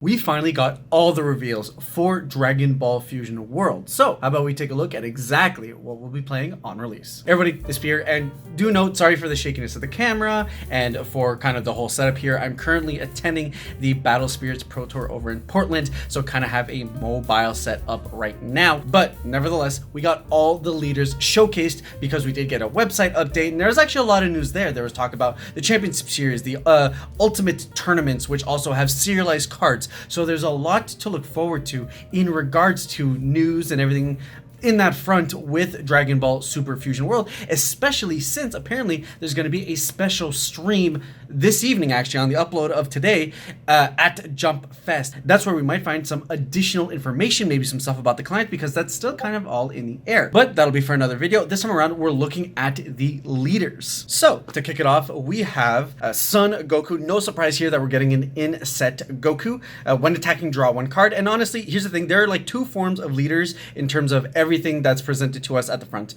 We finally got all the reveals for Dragon Ball Fusion World. So how about we take a look at exactly what we'll be playing on release. Everybody, Espira, and do note, sorry for the shakiness of the camera and for kind of the whole setup here. I'm currently attending the Battle Spirits Pro Tour over in Portland, so kind of have a mobile set up right now. But nevertheless, we got all the leaders showcased because we did get a website update, and there was actually a lot of news there. There was talk about the Championship Series, the Ultimate Tournaments, which also have serialized cards. So there's a lot to look forward to in regards to news and everything in that front with Dragon Ball Super Fusion World, especially since apparently there's going to be a special stream this evening, actually on the upload of today at Jump Fest. That's where we might find some additional information, maybe some stuff about the client, because that's still kind of all in the air. But that'll be for another video. This time around, we're looking at the leaders. So to kick it off, we have Son Goku. No surprise here that we're getting an in-set Goku. When attacking, draw one card. And honestly, here's the thing. There are like two forms of leaders in terms of everything that's presented to us at the front.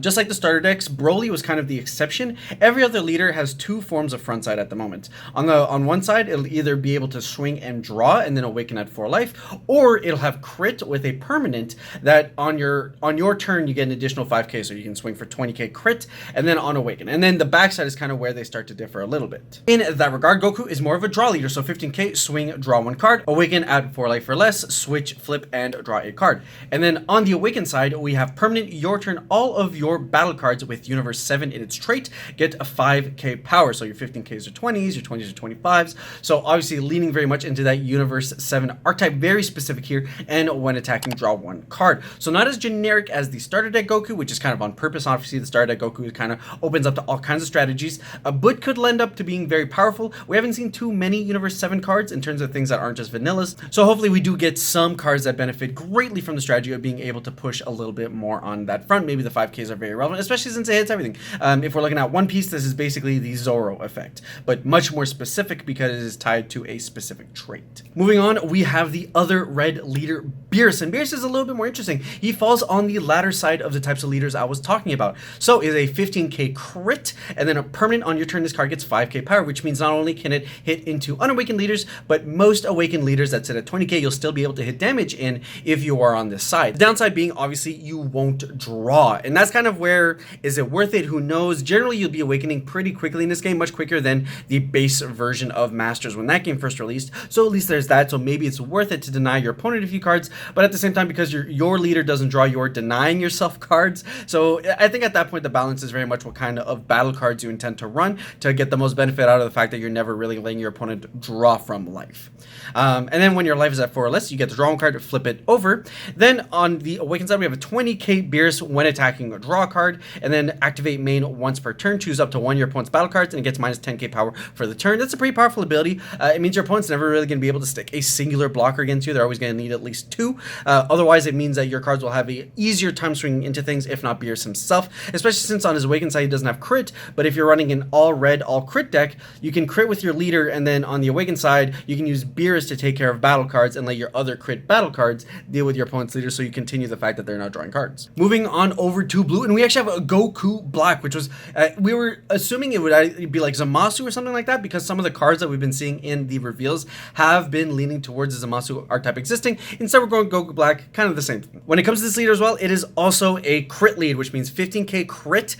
Just like the starter decks, Broly was kind of the exception. Every other leader has two forms of front side at the moment. On one side, it'll either be able to swing and draw and then awaken at 4 life, or it'll have crit with a permanent that on your turn you get an additional 5k, so you can swing for 20k crit and then on awaken. And then the backside is kind of where they start to differ a little bit. In that regard, Goku is more of a draw leader, so 15k, swing, draw 1 card, awaken at 4 life or less, switch, flip, and draw a card. And then on the awaken side, we have permanent, your turn, all of your battle cards with Universe 7 in its trait get a 5k power, so your 15ks are 20s, your 20s are 25s. So obviously leaning very much into that Universe 7 archetype, very specific here, and when attacking, draw 1 card. So not as generic as the starter deck Goku, which is kind of on purpose. Obviously the starter deck Goku kind of opens up to all kinds of strategies, but could lend up to being very powerful. We haven't seen too many Universe 7 cards in terms of things that aren't just vanillas, so hopefully we do get some cards that benefit greatly from the strategy of being able to push a little bit more on that front. Maybe the 5ks are very relevant, especially since it hits everything. If we're looking at One Piece, this is basically the Zoro effect, but much more specific because it is tied to a specific trait. Moving on, we have the other red leader, Beerus, and Beerus is a little bit more interesting. He falls on the latter side of the types of leaders I was talking about. So is a 15k crit, and then a permanent on your turn, this card gets 5k power, which means not only can it hit into unawakened leaders, but most awakened leaders that sit at 20k, you'll still be able to hit damage in if you are on this side. The downside being, obviously, you won't draw, and that's kind of where, is it worth it? Who knows? Generally, you'll be awakening pretty quickly in this game, much quicker than the base version of Masters when that game first released. So at least there's that. So maybe it's worth it to deny your opponent a few cards, but at the same time, because your leader doesn't draw, you're denying yourself cards. So I think at that point, the balance is very much what kind of battle cards you intend to run to get the most benefit out of the fact that you're never really letting your opponent draw from life. And then when your life is at 4 or less, you get the draw one card, flip it over. Then on the awakened side, we have a 20k Beerus when attacking, a draw card, and then activate main once per turn. Choose up to 1 of your opponent's battle cards, and it gets minus 10k power for the turn. That's a pretty powerful ability. It means your opponent's never really going to be able to stick a singular blocker against you. They're always going to need at least 2. Otherwise, it means that your cards will have a easier time swinging into things, if not Beerus himself, especially since on his awakened side, he doesn't have crit. But if you're running an all red, all crit deck, you can crit with your leader, and then on the awakened side, you can use Beerus to take care of battle cards and let your other crit battle cards deal with your opponent's leader, so you continue the fact that they're not drawing cards. Moving on over to blue, and we actually have a Goku Black, which was, we were assuming it would be like Zamasu or something like that, because some of the cards that we've been seeing in the reveals have been leaning towards the Zamasu archetype existing. Instead, we're going Goku Black, kind of the same thing. When it comes to this leader as well, it is also a crit lead, which means 15k crit.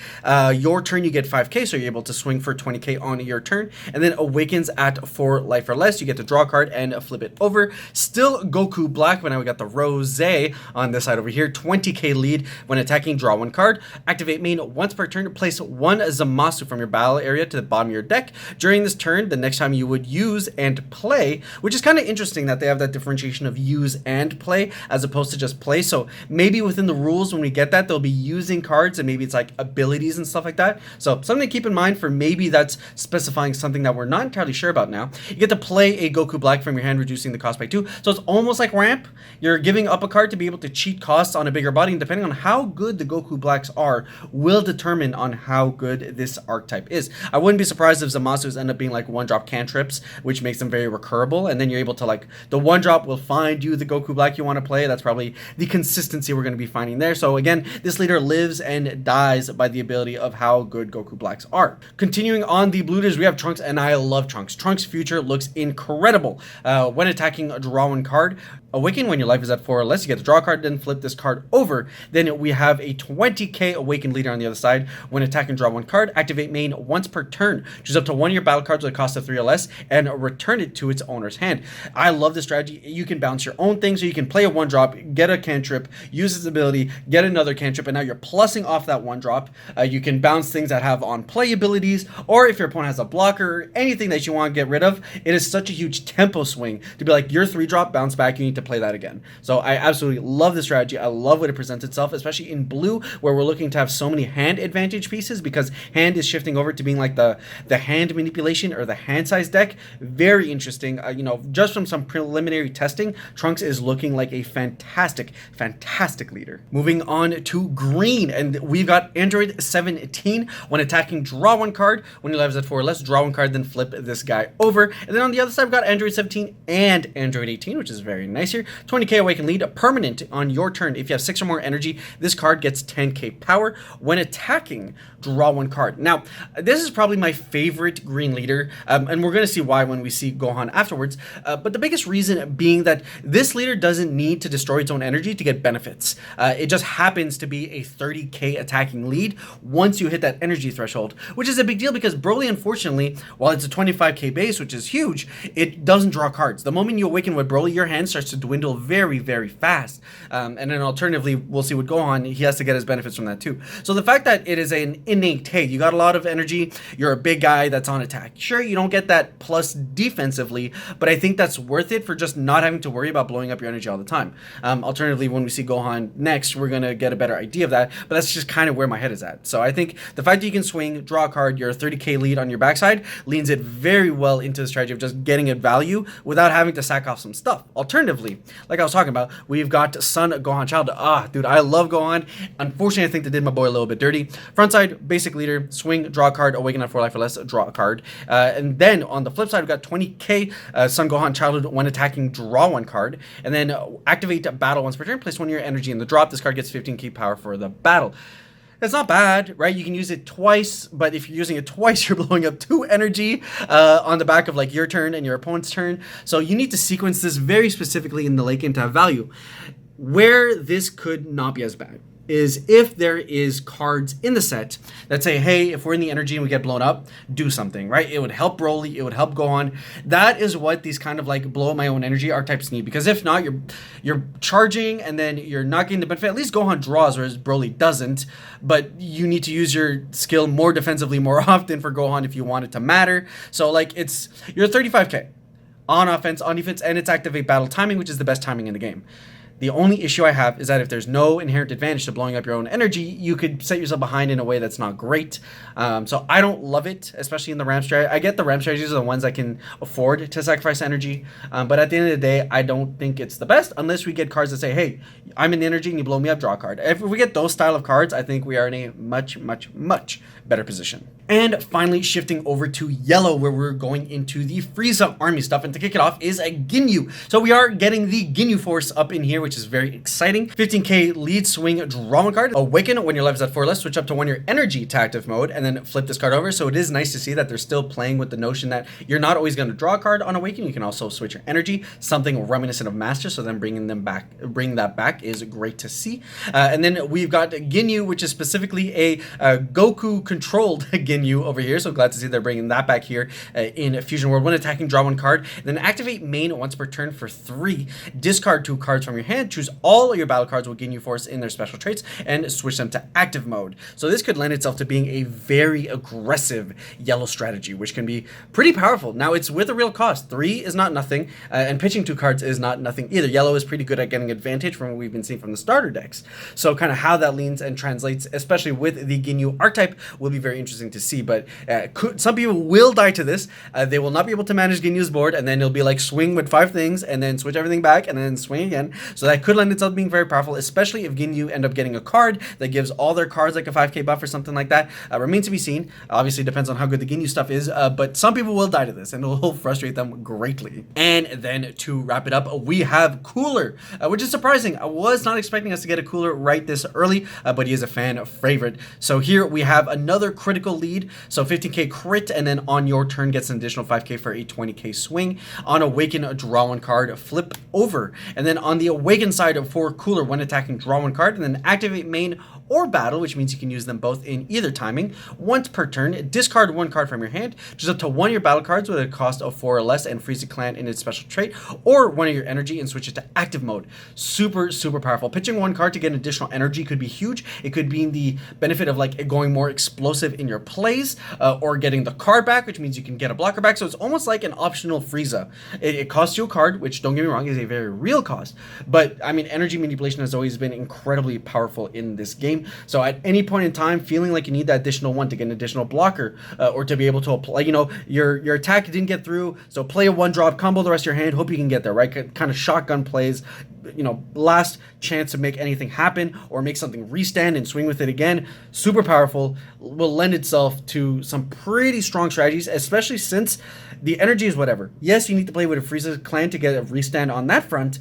Your turn, you get 5k, so you're able to swing for 20k on your turn, and then awakens at 4 life or less. You get to draw a card and flip it over. Still Goku Black, but now we got the Rose on this side over here. 20k lead when attacking, draw 1 card. Activate main once per turn. Place 1 Zamasu from your battle area to the bottom of your deck. During this turn, the next time you would use and play, which is kind of interesting that they have that differentiation of use and play as opposed to just play. So maybe within the rules, when we get that, they'll be using cards, and maybe it's like abilities and stuff like that. So something to keep in mind, for maybe that's specifying something that we're not entirely sure about now. You get to play a Goku Black from your hand, reducing the cost by 2. So it's almost like ramp. You're giving up a card to be able to cheat costs on a bigger body, and depending on how good the Goku Blacks are, will determine on how good this archetype is. I wouldn't be surprised if Zamasus end up being like one-drop cantrips, which makes them very recurable, and then you're able to like, the one-drop will find you the Goku Black you want to play. That's probably the consistency we're going to be finding there. So again, this leader lives and dies by the ability of how good Goku Blacks are. Continuing on the blue leaders, we have Trunks, and I love Trunks. Trunks' future looks incredible. When attacking, draw one card. Awaken when your life is at 4 or less. You get to draw a card, then flip this card over. Then we have a 20k Awakened leader on the other side. When attacking, draw one card. Activate main once per turn. Choose up to one of your battle cards with a cost of 3 or less and return it to its owner's hand. I love this strategy. You can bounce your own thing, so you can play a 1-drop, get a cantrip, use its ability, get another cantrip, and now you're plussing off that 1-drop. You can bounce things that have on play abilities, or if your opponent has a blocker, anything that you want to get rid of. It is such a huge tempo swing to be like, your 3-drop, bounce back, you need to play that again. So I absolutely love the strategy. I love what it presents itself, especially in blue, where we're looking to have so many hand advantage pieces, because hand is shifting over to being like the hand manipulation or the hand size deck. Very interesting. You know, just from some preliminary testing, Trunks is looking like a fantastic leader. Moving on to green, and we've got Android 17. When attacking, draw one card. When your life is at 4 or less, draw one card, then flip this guy over. And then on the other side, we've got Android 17 and Android 18, which is very nice here. 20k Awaken lead, a permanent on your turn. If you have 6 or more energy, this card gets 10k power. When attacking, draw one card. Now, this is probably my favorite green leader, and we're going to see why when we see Gohan afterwards. But the biggest reason being that this leader doesn't need to destroy its own energy to get benefits. It just happens to be a 30k attacking lead once you hit that energy threshold, which is a big deal because Broly, unfortunately, while it's a 25k base, which is huge, it doesn't draw cards. The moment you awaken with Broly, your hand starts to dwindle very, very fast. And then alternatively, we'll see with Gohan, he has to get his benefits from that too. So the fact that it is an innate, hey, you got a lot of energy, you're a big guy that's on attack. Sure, you don't get that plus defensively, but I think that's worth it for just not having to worry about blowing up your energy all the time. Alternatively, when we see Gohan next, we're going to get a better idea of that, but that's just kind of where my head is at. So I think the fact that you can swing, draw a card, you're a 30k lead on your backside, leans it very well into the strategy of just getting it value without having to sack off some stuff. Alternatively, like I was talking about, we've got Son Gohan Child. Dude, I love Gohan. Unfortunately, I think they did my boy a little bit dirty. Front side, basic leader, swing, draw a card, awaken at 4 life or less, draw a card. And then on the flip side, we've got 20k Son Gohan Childhood. When attacking, draw one card, and then activate battle once per turn. Place one of your energy in the drop. This card gets 15k power for the battle. It's not bad, right? You can use it twice, but if you're using it twice, you're blowing up 2 energy on the back of like your turn and your opponent's turn. So you need to sequence this very specifically in the late game to have value. Where this could not be as bad is if there is cards in the set that say, hey, if we're in the energy and we get blown up, do something, right? It would help Broly, it would help Gohan. That is what these kind of like blow up my own energy archetypes need, because if not, you're charging and then you're not getting the benefit. At least Gohan draws, whereas Broly doesn't, but you need to use your skill more defensively more often for Gohan if you want it to matter. So like you're 35k on offense, on defense, and it's activate battle timing, which is the best timing in the game. The only issue I have is that if there's no inherent advantage to blowing up your own energy, you could set yourself behind in a way that's not great. So I don't love it, especially in the RAM strategy. I get the RAM strategies are the ones that can afford to sacrifice energy. But at the end of the day, I don't think it's the best unless we get cards that say, hey, I'm in the energy and you blow me up, draw a card. If we get those style of cards, I think we are in a much, much, much better position. And finally, shifting over to yellow, where we're going into the Frieza army stuff. And to kick it off is a Ginyu. So we are getting the Ginyu Force up in here, which is very exciting. 15k lead, swing, draw one card. Awaken when your life is at 4 or less, switch up to 1 your energy to active mode, and then flip this card over. So it is nice to see that they're still playing with the notion that you're not always going to draw a card on Awaken. You can also switch your energy, something reminiscent of Master. So then bringing that back is great to see. And then we've got Ginyu, which is specifically a Goku controlled Ginyu over here, so glad to see they're bringing that back here in Fusion World. When attacking, draw one card, then activate main once per turn for 3. Discard 2 cards from your hand, choose all your battle cards with Ginyu Force in their special traits, and switch them to active mode. So this could lend itself to being a very aggressive yellow strategy, which can be pretty powerful. Now, it's with a real cost. 3 is not nothing, and pitching 2 cards is not nothing either. Yellow is pretty good at getting advantage from what we've been seeing from the starter decks. So kind of how that leans and translates, especially with the Ginyu archetype, will be very interesting to see. see, but some people will die to this. They will not be able to manage Ginyu's board, and then it'll be like swing with 5 things, and then switch everything back, and then swing again. So that could lend itself being very powerful, especially if Ginyu end up getting a card that gives all their cards like a 5k buff or something like that. Remains to be seen. Obviously, depends on how good the Ginyu stuff is, but some people will die to this, and it will frustrate them greatly. And then to wrap it up, we have Cooler, which is surprising. I was not expecting us to get a Cooler right this early, but he is a fan favorite. So here we have another critical lead, so 15k crit, and then on your turn gets an additional 5k for a 20k swing. On Awaken, draw 1 card, flip over, and then on the Awaken side for Cooler, when attacking, draw 1 card, and then activate main or battle, which means you can use them both in either timing. Once per turn, discard 1 card from your hand, just up to 1 of your battle cards with a cost of 4 or less, and freeze the clan in its special trait, or 1 of your energy and switch it to active mode. Super, super powerful. Pitching 1 card to get additional energy could be huge. It could be the benefit of like going more explosive in your plays, or getting the card back, which means you can get a blocker back. So it's almost like an optional Frieza. It costs you a card, which, don't get me wrong, is a very real cost. But I mean, energy manipulation has always been incredibly powerful in this game. So at any point in time, feeling like you need that additional 1 to get an additional blocker, or to be able to apply, you know, your attack didn't get through, so play a 1-drop, combo the rest of your hand, hope you can get there, right? Kind of shotgun plays, you know, last chance to make anything happen or make something restand and swing with it again. Super powerful, will lend itself to some pretty strong strategies, especially since the energy is whatever. Yes, you need to play with a Frieza clan to get a restand on that front,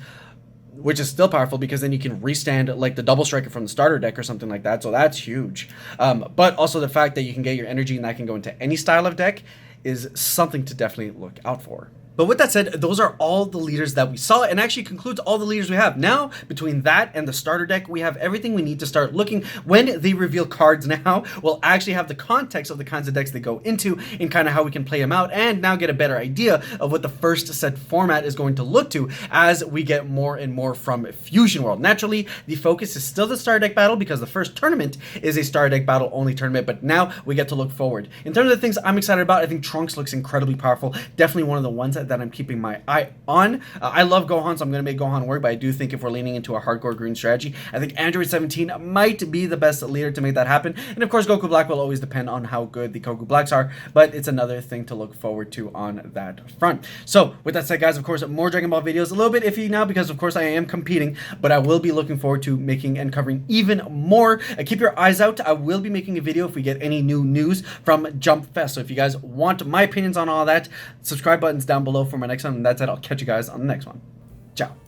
which is still powerful because then you can restand like the double striker from the starter deck or something like that. So that's huge. But also the fact that you can get your energy and that can go into any style of deck is something to definitely look out for. But with that said, those are all the leaders that we saw, and actually concludes all the leaders we have. Now, between that and the starter deck, we have everything we need to start looking. When they reveal cards now, we'll actually have the context of the kinds of decks they go into and kind of how we can play them out, and now get a better idea of what the first set format is going to look to as we get more and more from Fusion World. Naturally, the focus is still the starter deck battle because the first tournament is a starter deck battle only tournament, but now we get to look forward. In terms of the things I'm excited about, I think Trunks looks incredibly powerful. Definitely one of the ones that I'm keeping my eye on. I love Gohan, so I'm going to make Gohan work, but I do think if we're leaning into a hardcore green strategy, I think Android 17 might be the best leader to make that happen. And of course, Goku Black will always depend on how good the Goku Blacks are, but it's another thing to look forward to on that front. So with that said, guys, of course, more Dragon Ball videos. A little bit iffy now because, of course, I am competing, but I will be looking forward to making and covering even more. Keep your eyes out. I will be making a video if we get any new news from Jump Fest. So if you guys want my opinions on all that, subscribe buttons down below for my next one. And that's it. I'll catch you guys on the next one. Ciao.